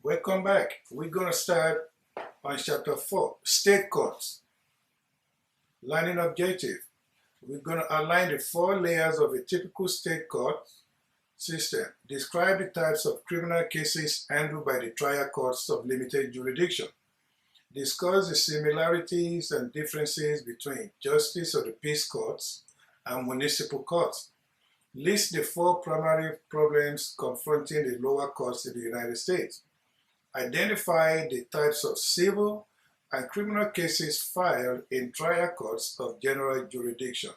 Welcome back. We're going to start on chapter 4, State Courts. Learning objective. We're going to outline the 4 layers of a typical state court system. Describe the types of criminal cases handled by the trial courts of limited jurisdiction. Discuss the similarities and differences between justice of the peace courts and municipal courts. List the 4 primary problems confronting the lower courts in the United States. Identify the types of civil and criminal cases filed in trial courts of general jurisdiction.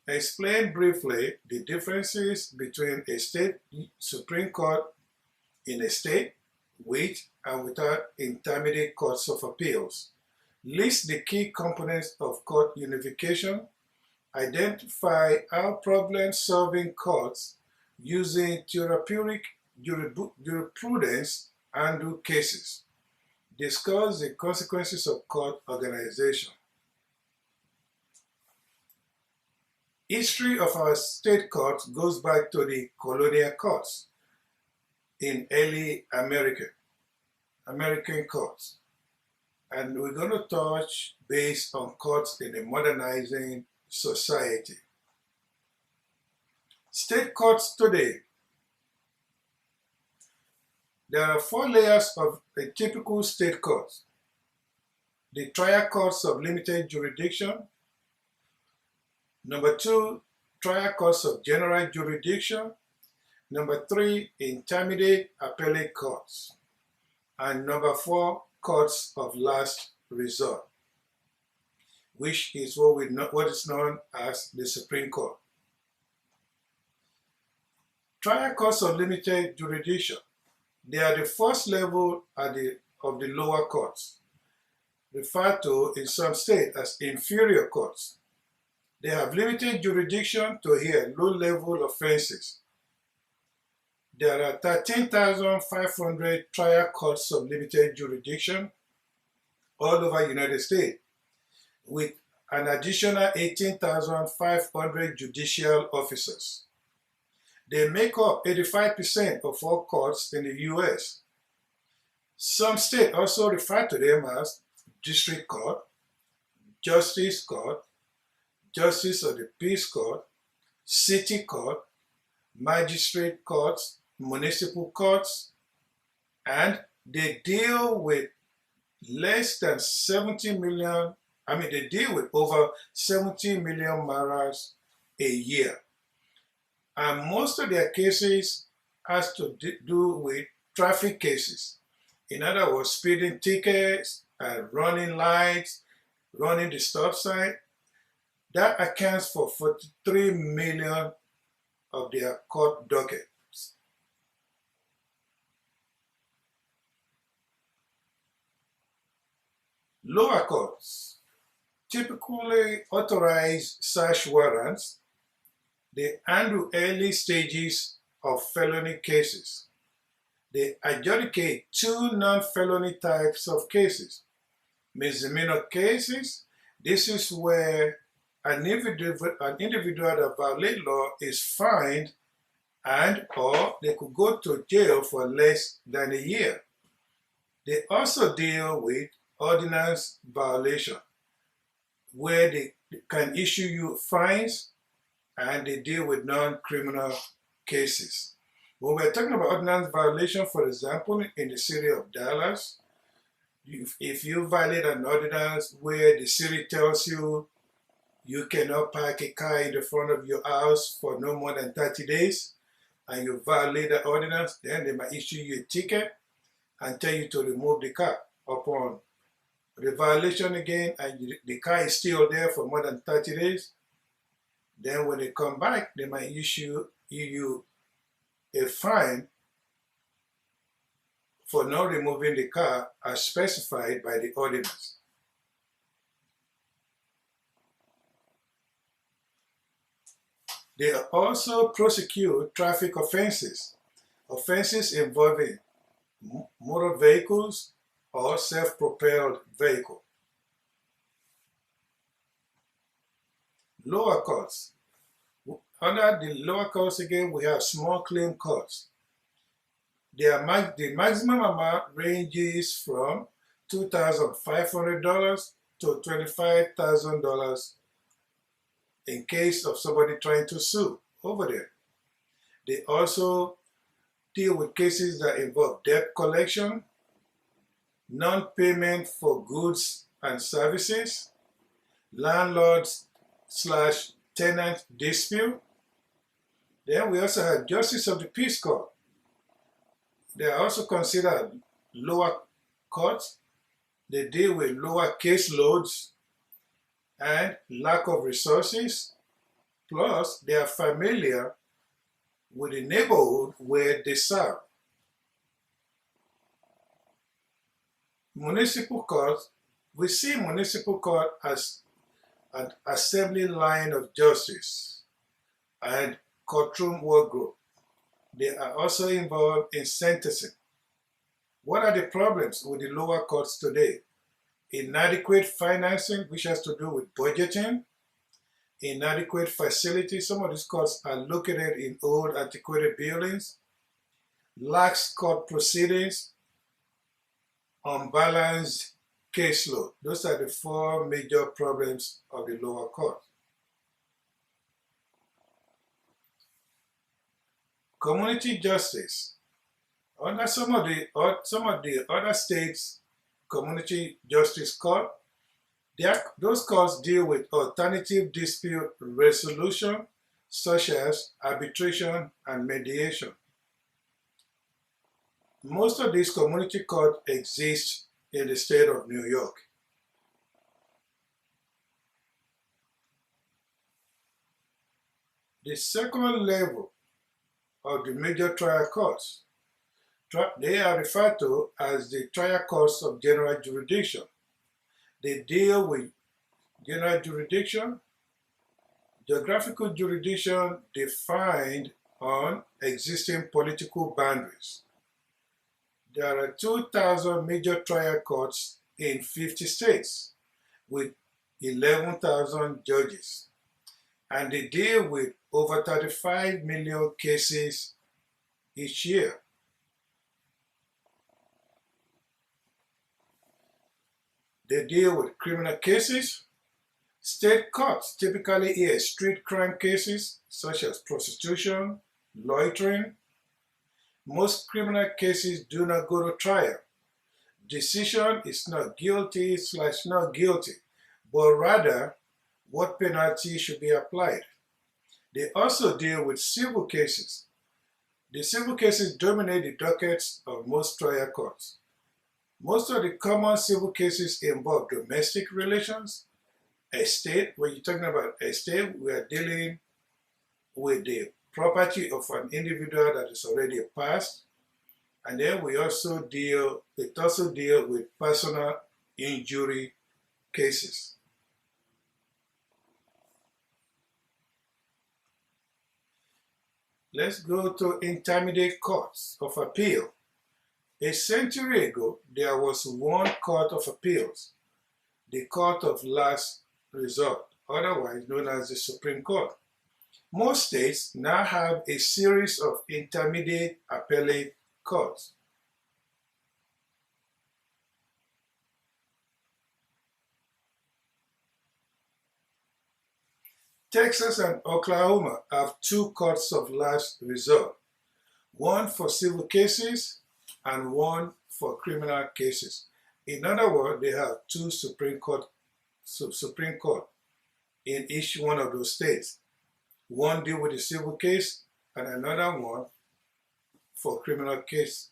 Explain briefly the differences between a state Supreme Court in a state with and without intermediate courts of appeals. List the key components of court unification. Identify how problem-solving courts using therapeutic jurisprudence handle cases. Discuss the consequences of court organization. History of our state courts goes back to the colonial courts in early American courts. And we're going to touch base on courts in a modernizing society. State courts today. There are 4 layers of a typical state court. The trial courts of limited jurisdiction. Number 2, trial courts of general jurisdiction. Number 3, intermediate appellate courts. And number 4, courts of last resort, which is what is known as the Supreme Court. Trial courts of limited jurisdiction. They are the first level of the lower courts, referred to in some states as inferior courts. They have limited jurisdiction to hear low-level offenses. There are 13,500 trial courts of limited jurisdiction all over the United States, with an additional 18,500 judicial officers. They make up 85% of all courts in the U.S. Some states also refer to them as district court, justice court, justice of the peace court, city court, magistrate courts, municipal courts, and they deal with less than 70 million, they deal with over 70 million matters a year. And most of their cases has to do with traffic cases. In other words, speeding tickets and running lights, running the stop sign. That accounts for 43 million of their court dockets. Lower courts typically authorize search warrants. They handle early stages of felony cases. They adjudicate 2 non-felony types of cases. Misdemeanor cases, this is where an individual that violates law is fined or they could go to jail for less than a year. They also deal with ordinance violation, where they can issue you fines, and they deal with non-criminal cases. When we're talking about ordinance violation, for example, in the city of Dallas, if you violate an ordinance where the city tells you you cannot park a car in the front of your house for no more than 30 days, and you violate the ordinance, then they might issue you a ticket and tell you to remove the car. Upon the violation again, and the car is still there for more than 30 days, then when they come back, they might issue you a fine for not removing the car as specified by the ordinance. They also prosecute traffic offenses involving motor vehicles or self-propelled vehicle. Lower courts. Under the lower courts again, we have small claim courts. The maximum amount ranges from $2,500 to $25,000 in case of somebody trying to sue over there. They also deal with cases that involve debt collection, non-payment for goods and services, landlord/tenant dispute. Then we also have Justice of the Peace Court. They are also considered lower courts. They deal with lower caseloads and lack of resources. Plus, they are familiar with the neighborhood where they serve. Municipal courts, we see municipal court as an assembly line of justice and courtroom work group. They are also involved in sentencing. What are the problems with the lower courts today? Inadequate financing, which has to do with budgeting, inadequate facilities. Some of these courts are located in old, antiquated buildings, lax court proceedings, unbalanced caseload. Those are the four major problems of the lower court. Community justice. Under some of the other states' community justice court, those courts deal with alternative dispute resolution, such as arbitration and mediation. Most of these community courts exist in the state of New York. The second level of the major trial courts, they are referred to as the trial courts of general jurisdiction. They deal with general jurisdiction, geographical jurisdiction defined on existing political boundaries. There are 2,000 major trial courts in 50 states with 11,000 judges, and they deal with over 35 million cases each year. They deal with criminal cases. State courts typically hear street crime cases such as prostitution, loitering. Most criminal cases do not go to trial. Decision is not guilty/not guilty, but rather what penalty should be applied. They also deal with civil cases. The civil cases dominate the dockets of most trial courts. Most of the common civil cases involve domestic relations, estate. When you're talking about estate, we are dealing with the property of an individual that is already passed. And then it also deal with personal injury cases. Let's go to intermediate courts of appeal. A century ago, there was one court of appeals, the court of last resort, otherwise known as the Supreme Court. Most states now have a series of intermediate appellate courts. Texas and Oklahoma have two courts of last resort, one for civil cases and one for criminal cases. In other words, they have two Supreme Court in each one of those states. One deal with the civil case and another one for criminal case.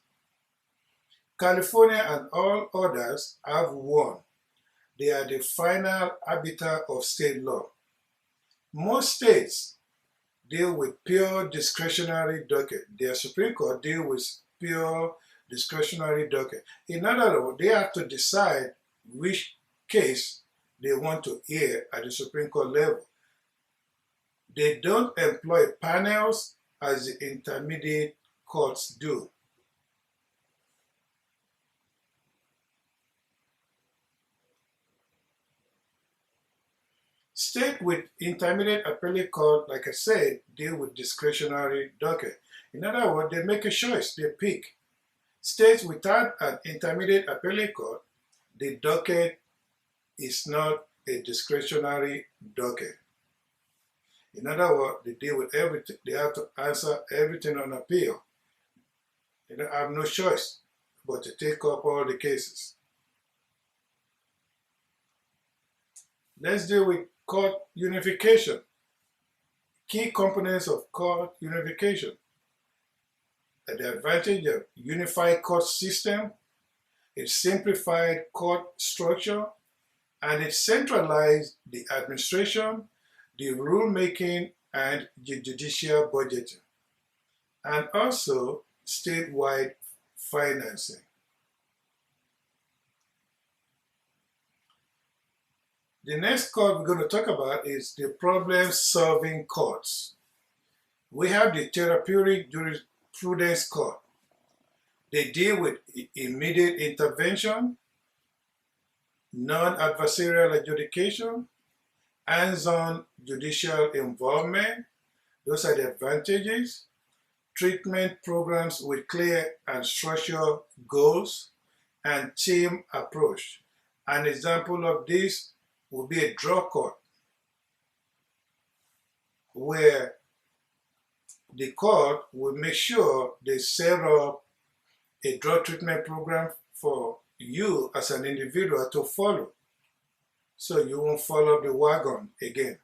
California and all others have one. They are the final arbiter of state law. Most states deal with pure discretionary docket. Their Supreme Court deal with pure discretionary docket. In other words, they have to decide which case they want to hear at the Supreme Court level. They don't employ panels as the intermediate courts do. State with intermediate appellate court, like I said, deal with discretionary docket. In other words, they make a choice, they pick. States without an intermediate appellate court, the docket is not a discretionary docket. In other words, they deal with everything. They have to answer everything on appeal. They don't have no choice but to take up all the cases. Let's deal with court unification. Key components of court unification. The advantage of unified court system, it simplified court structure, and it centralized the administration, the rulemaking, and the judicial budgeting, and also statewide financing. The next court we're going to talk about is the problem-solving courts. We have the therapeutic jurisprudence court. They deal with immediate intervention, non-adversarial adjudication, hands-on judicial involvement. Those are the advantages. Treatment programs with clear and structured goals, and team approach. An example of this would be a drug court, where the court will make sure they set up a drug treatment program for you as an individual to follow, so you won't fall off the wagon again.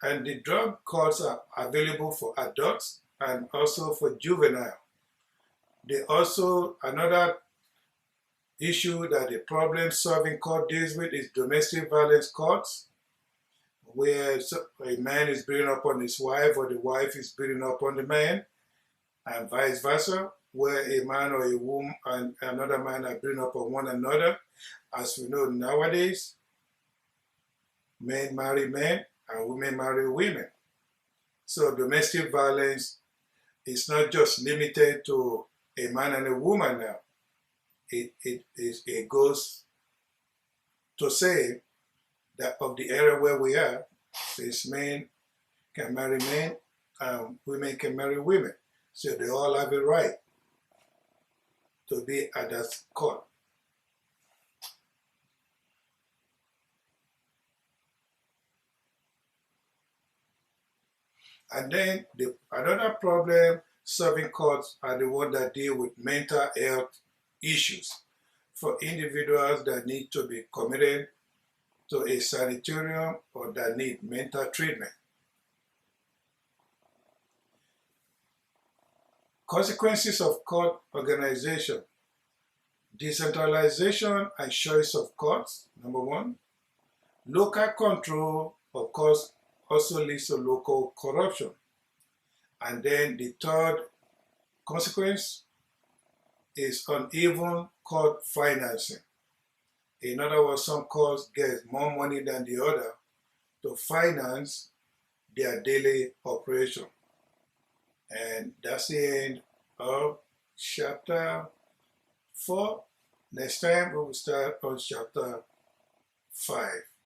And the drug courts are available for adults and also for juvenile. They also, another issue that the problem-solving court deals with is domestic violence courts, where a man is beating up on his wife or the wife is beating up on the man, and vice versa, where a man or a woman and another man are beating up on one another. As we know nowadays, men marry men and women marry women. So domestic violence is not just limited to a man and a woman now. It goes to say that of the era where we are, since men can marry men and women can marry women. So they all have a right to be at that court. And then another problem-solving courts are the ones that deal with mental health issues for individuals that need to be committed to a sanitarium or that need mental treatment. Consequences of court organization. Decentralization and choice of courts, number one. Local control, of course, also leads to local corruption. And then the third consequence is uneven court financing. In other words, some courts get more money than the other to finance their daily operation. And that's the end of chapter 4. Next time we will start on chapter 5.